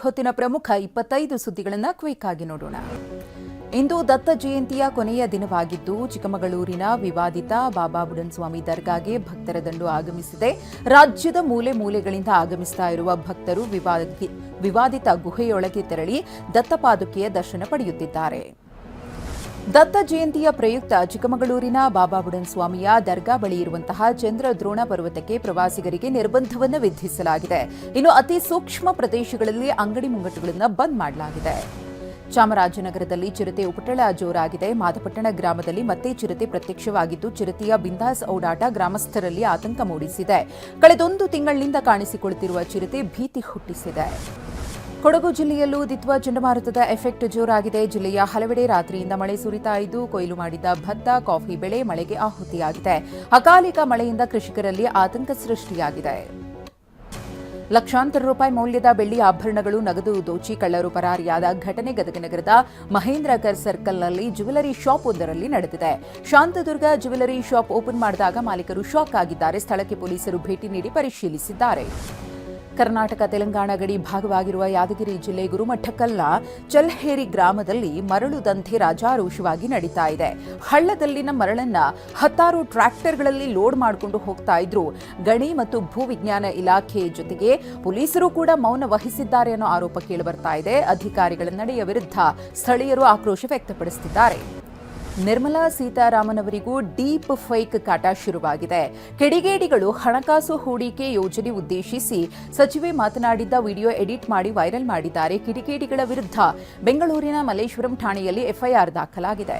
ಹೊತ್ತಿನ ಪ್ರಮುಖ 25 ಸುದ್ದಿಗಳನ್ನು ಕ್ವಿಕ್ ಆಗಿ ನೋಡೋಣ. ಇಂದು ದತ್ತ ಜಯಂತಿಯ ಕೊನೆಯ ದಿನವಾಗಿದ್ದು ಚಿಕ್ಕಮಗಳೂರಿನ ವಿವಾದಿತ ಬಾಬಾ ಬುಡನ್ ಸ್ವಾಮಿ ದರ್ಗಾಗೆ ಭಕ್ತರ ದಂಡು ಆಗಮಿಸಿದೆ. ರಾಜ್ಯದ ಮೂಲೆ ಮೂಲೆಗಳಿಂದ ಆಗಮಿಸ್ತಾ ಇರುವ ಭಕ್ತರು ವಿವಾದಿತ ಗುಹೆಯೊಳಗೆ ತೆರಳಿ ದತ್ತಪಾದುಕೆಯ ದರ್ಶನ ಪಡೆಯುತ್ತಿದ್ದಾರೆ. ದತ್ತ ಜಯಂತಿಯ ಪ್ರಯುಕ್ತ ಚಿಕ್ಕಮಗಳೂರಿನ ಬಾಬಾ ಬುಡನ್ ಸ್ವಾಮಿಯ ದರ್ಗಾ ಬಳಿ ಇರುವಂತಹ ಚಂದ್ರದ್ರೋಣ ಪರ್ವತಕ್ಕೆ ಪ್ರವಾಸಿಗರಿಗೆ ನಿರ್ಬಂಧವನ್ನು ವಿಧಿಸಲಾಗಿದೆ. ಇನ್ನು ಅತಿ ಸೂಕ್ಷ್ಮ ಪ್ರದೇಶಗಳಲ್ಲಿ ಅಂಗಡಿ ಮುಂಗಟ್ಟುಗಳನ್ನು ಬಂದ್ ಮಾಡಲಾಗಿದೆ. ಚಾಮರಾಜನಗರದಲ್ಲಿ ಚಿರತೆ ಉಪಟಳ ಜೋರಾಗಿದೆ. ಮಾದಪಟ್ಟಣ ಗ್ರಾಮದಲ್ಲಿ ಮತ್ತೆ ಚಿರತೆ ಪ್ರತ್ಯಕ್ಷವಾಗಿದ್ದು ಚಿರತೆಯ ಬಿಂದಾಸ್ ಓಡಾಟ ಗ್ರಾಮಸ್ಥರಲ್ಲಿ ಆತಂಕ ಮೂಡಿಸಿದೆ. ಕಳೆದೊಂದು ತಿಂಗಳಿನಿಂದ ಕಾಣಿಸಿಕೊಳ್ಳುತ್ತಿರುವ ಚಿರತೆ ಭೀತಿ ಹುಟ್ಟಿಸಿದೆ. ಕೊಡಗು ಜಿಲ್ಲೆಯಲ್ಲೂ ದಿತ್ವ ಚಂಡಮಾರುತದ ಎಫೆಕ್ಟ್ ಜೋರಾಗಿದೆ. ಜಿಲ್ಲೆಯ ಹಲವೆಡೆ ರಾತ್ರಿಯಿಂದ ಮಳೆ ಸುರಿತಾ ಇದ್ದು ಕೊಯ್ಲು ಮಾಡಿದ ಭತ್ತ, ಕಾಫಿ ಬೆಳೆ ಮಳೆಗೆ ಆಹುತಿಯಾಗಿದೆ. ಅಕಾಲಿಕ ಮಳೆಯಿಂದ ಕೃಷಿಕರಲ್ಲಿ ಆತಂಕ ಸೃಷ್ಟಿಯಾಗಿದೆ. ಲಕ್ಷಾಂತರ ರೂಪಾಯಿ ಮೌಲ್ಯದ ಬೆಳ್ಳಿ ಆಭರಣಗಳು, ನಗದು ದೋಚಿ ಕಳ್ಳರು ಪರಾರಿಯಾದ ಘಟನೆ ಗದಗ ನಗರದ ಮಹೇಂದ್ರಕರ್ ಸರ್ಕಲ್ನಲ್ಲಿ ಜ್ಯುವೆಲರಿ ಶಾಪ್ ಒಂದರಲ್ಲಿ ನಡೆದಿದೆ. ಶಾಂತದುರ್ಗ ಜ್ಯುವೆಲರಿ ಶಾಪ್ ಓಪನ್ ಮಾಡಿದಾಗ ಮಾಲೀಕರು ಶಾಕ್ ಆಗಿದ್ದಾರೆ. ಸ್ಥಳಕ್ಕೆ ಪೊಲೀಸರು ಭೇಟಿ ನೀಡಿ ಪರಿಶೀಲಿಸಿದ್ದಾರೆ. ಕರ್ನಾಟಕ ತೆಲಂಗಾಣ ಗಡಿ ಭಾಗವಾಗಿರುವ ಯಾದಗಿರಿ ಜಿಲ್ಲೆ ಗುರುಮಠಕಲ್ನ ಚಲ್ಹೇರಿ ಗ್ರಾಮದಲ್ಲಿ ಮರಳು ದಂಧೆ ರಾಜಾರೋಷವಾಗಿ ನಡೀತಾ ಇದೆ. ಹಳ್ಳದಲ್ಲಿನ ಮರಳನ್ನ 10 ಟ್ರ್ಯಾಕ್ಟರ್ಗಳಲ್ಲಿ ಲೋಡ್ ಮಾಡಿಕೊಂಡು ಹೋಗ್ತಾ ಇದ್ರು. ಗಣಿ ಮತ್ತು ಭೂವಿಜ್ಞಾನ ಇಲಾಖೆ ಜೊತೆಗೆ ಪೊಲೀಸರು ಕೂಡ ಮೌನ ವಹಿಸಿದ್ದಾರೆ ಅನ್ನೋ ಆರೋಪ ಕೇಳಿಬರ್ತಾ ಇದೆ. ಅಧಿಕಾರಿಗಳ ನಡೆಯ ವಿರುದ್ಧ ಸ್ಥಳೀಯರು ಆಕ್ರೋಶ ವ್ಯಕ್ತಪಡಿಸುತ್ತಿದ್ದಾರೆ. ನಿರ್ಮಲಾ ಸೀತಾರಾಮನ್ ಅವರಿಗೂ ಡೀಪ್ ಫೇಕ್ ಕಾಟ ಶುರುವಾಗಿದೆ. ಕಿಡಿಗೇಡಿಗಳು ಹಣಕಾಸು ಹೂಡಿಕೆ ಯೋಜನೆ ಉದ್ದೇಶಿಸಿ ಸಚಿವೆ ಮಾತನಾಡಿದ್ದ ವಿಡಿಯೋ ಎಡಿಟ್ ಮಾಡಿ ವೈರಲ್ ಮಾಡಿದ್ದಾರೆ. ಕಿಡಿಗೇಡಿಗಳ ವಿರುದ್ಧ ಬೆಂಗಳೂರಿನ ಮಲ್ಲೇಶ್ವರಂ ಠಾಣೆಯಲ್ಲಿ ಎಫ್ಐಆರ್ ದಾಖಲಾಗಿದೆ.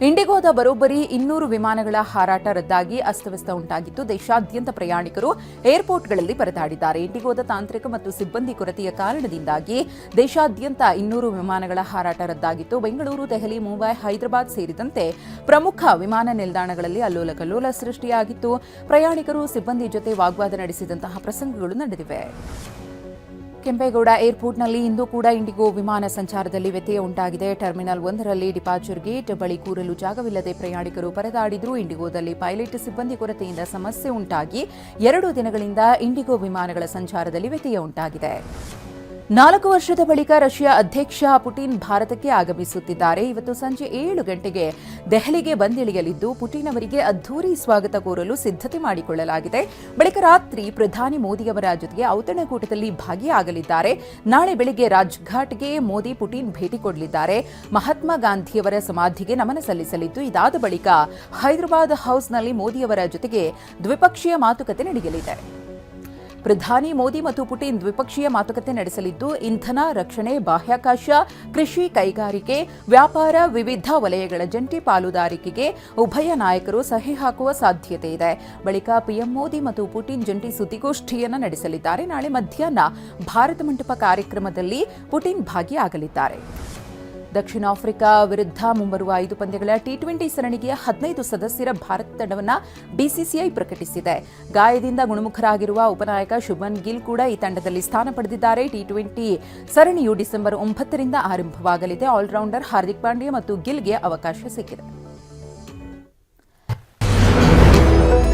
ಇಂಡಿಗೋದ ಬರೋಬ್ಬರಿ 200 ವಿಮಾನಗಳ ಹಾರಾಟ ರದ್ದಾಗಿ ಅಸ್ತವ್ಯಸ್ತ ಉಂಟಾಗಿದ್ದು ದೇಶಾದ್ಯಂತ ಪ್ರಯಾಣಿಕರು ಏರ್ಪೋರ್ಟ್ಗಳಲ್ಲಿ ಪರದಾಡಿದ್ದಾರೆ. ಇಂಡಿಗೋದ ತಾಂತ್ರಿಕ ಮತ್ತು ಸಿಬ್ಬಂದಿ ಕೊರತೆಯ ಕಾರಣದಿಂದಾಗಿ ದೇಶಾದ್ಯಂತ 200 ವಿಮಾನಗಳ ಹಾರಾಟ ರದ್ದಾಗಿತ್ತು. ಬೆಂಗಳೂರು, ದೆಹಲಿ, ಮುಂಬೈ, ಹೈದರಾಬಾದ್ ಸೇರಿದಂತೆ ಪ್ರಮುಖ ವಿಮಾನ ನಿಲ್ದಾಣಗಳಲ್ಲಿ ಅಲ್ಲೋಲಕಲ್ಲೋಲ ಸೃಷ್ಟಿಯಾಗಿತ್ತು. ಪ್ರಯಾಣಿಕರು ಸಿಬ್ಬಂದಿ ಜೊತೆ ವಾಗ್ವಾದ ನಡೆಸಿದಂತಹ ಪ್ರಸಂಗಗಳು ನಡೆದಿವೆ. ಕೆಂಪೇಗೌಡ ಏರ್ಪೋರ್ಟ್ನಲ್ಲಿ ಇಂದು ಕೂಡ ಇಂಡಿಗೋ ವಿಮಾನ ಸಂಚಾರದಲ್ಲಿ ವ್ಯತ್ಯಯ ಉಂಟಾಗಿದೆ. ಟರ್ಮಿನಲ್ 1ರಲ್ಲಿ ಡಿಪಾರ್ಚರ್ ಗೇಟ್ ಬಳಿ ಕೂರಲು ಜಾಗವಿಲ್ಲದೆ ಪ್ರಯಾಣಿಕರು ಪರದಾಡಿದ್ರು. ಇಂಡಿಗೋದಲ್ಲಿ ಪೈಲಟ್ ಸಿಬ್ಬಂದಿ ಕೊರತೆಯಿಂದ ಸಮಸ್ಯೆ ಉಂಟಾಗಿ 2 ದಿನಗಳಿಂದ ಇಂಡಿಗೋ ವಿಮಾನಗಳ ಸಂಚಾರದಲ್ಲಿ ವ್ಯತ್ಯಯ ಉಂಟಾಗಿದೆ. 4 ವರ್ಷದ ಬಳಿಕ ರಷ್ಯಾ ಅಧ್ಯಕ್ಷ ಪುಟಿನ್ ಭಾರತಕ್ಕೆ ಆಗಮಿಸುತ್ತಿದ್ದಾರೆ. ಇವತ್ತು ಸಂಜೆ 7 ಗಂಟೆಗೆ ದೆಹಲಿಗೆ ಬಂದಿಳಿಯಲಿದ್ದು ಪುಟಿನ್ ಅವರಿಗೆ ಅದ್ಧೂರಿ ಸ್ವಾಗತ ಕೋರಲು ಸಿದ್ಧತೆ ಮಾಡಿಕೊಳ್ಳಲಾಗಿದೆ. ಬಳಿಕ ರಾತ್ರಿ ಪ್ರಧಾನಿ ಮೋದಿಯವರ ಜೊತೆಗೆ ಔತಣಕೂಟದಲ್ಲಿ ಭಾಗಿಯಾಗಲಿದ್ದಾರೆ. ನಾಳೆ ಬೆಳಗ್ಗೆ ರಾಜ್ಘಾಟ್ಗೆ ಮೋದಿ ಪುಟಿನ್ ಭೇಟಿ ಕೊಡಲಿದ್ದಾರೆ. ಮಹಾತ್ಮ ಗಾಂಧಿಯವರ ಸಮಾಧಿಗೆ ನಮನ ಸಲ್ಲಿಸಲಿದ್ದು ಇದಾದ ಬಳಿಕ ಹೈದರಾಬಾದ್ ಹೌಸ್ನಲ್ಲಿ ಮೋದಿಯವರ ಜೊತೆಗೆ ದ್ವಿಪಕ್ಷೀಯ ಮಾತುಕತೆ ನಡೆಯಲಿದೆ. ಪ್ರಧಾನಿ ಮೋದಿ ಮತ್ತು ಪುಟಿನ್ ದ್ವಿಪಕ್ಷೀಯ ಮಾತುಕತೆ ನಡೆಸಲಿದ್ದು ಇಂಧನ, ರಕ್ಷಣೆ, ಬಾಹ್ಯಾಕಾಶ, ಕೃಷಿ, ಕೈಗಾರಿಕೆ, ವ್ಯಾಪಾರ, ವಿವಿಧ ವಲಯಗಳ ಜಂಟಿ ಪಾಲುದಾರಿಕೆಗೆ ಉಭಯ ನಾಯಕರು ಸಹಿ ಹಾಕುವ ಸಾಧ್ಯತೆ ಇದೆ. ಬಳಿಕ ಪಿಎಂ ಮೋದಿ ಮತ್ತು ಪುಟಿನ್ ಜಂಟಿ ಸುದ್ದಿಗೋಷ್ಠಿಯನ್ನು ನಡೆಸಲಿದ್ದಾರೆ. ನಾಳೆ ಮಧ್ಯಾಹ್ನ ಭಾರತ ಮಂಟಪ ಕಾರ್ಯಕ್ರಮದಲ್ಲಿ ಪುಟಿನ್ ಭಾಗಿಯಾಗಲಿದ್ದಾರೆ. ದಕ್ಷಿಣ ಆಫ್ರಿಕಾ ವಿರುದ್ಧ ಮುಂಬರುವ 5 ಪಂದ್ಯಗಳ ಟಿ20 ಸರಣಿಗೆ 15 ಸದಸ್ಯರ ಭಾರತ ತಂಡವನ್ನು ಬಿಸಿಸಿಐ ಪ್ರಕಟಿಸಿದೆ. ಗಾಯದಿಂದ ಗುಣಮುಖರಾಗಿರುವ ಉಪನಾಯಕ ಶುಭ್ಮನ್ ಗಿಲ್ ಕೂಡ ಈ ತಂಡದಲ್ಲಿ ಸ್ಥಾನ ಪಡೆದಿದ್ದಾರೆ. ಟಿ20 ಸರಣಿಯು ಡಿಸೆಂಬರ್ 9ರಿಂದ ಆರಂಭವಾಗಲಿದೆ. ಆಲ್ರೌಂಡರ್ ಹಾರ್ದಿಕ್ ಪಾಂಡ್ಯ ಮತ್ತು ಗಿಲ್ಗೆ ಅವಕಾಶ ಸಿಕ್ಕಿದೆ.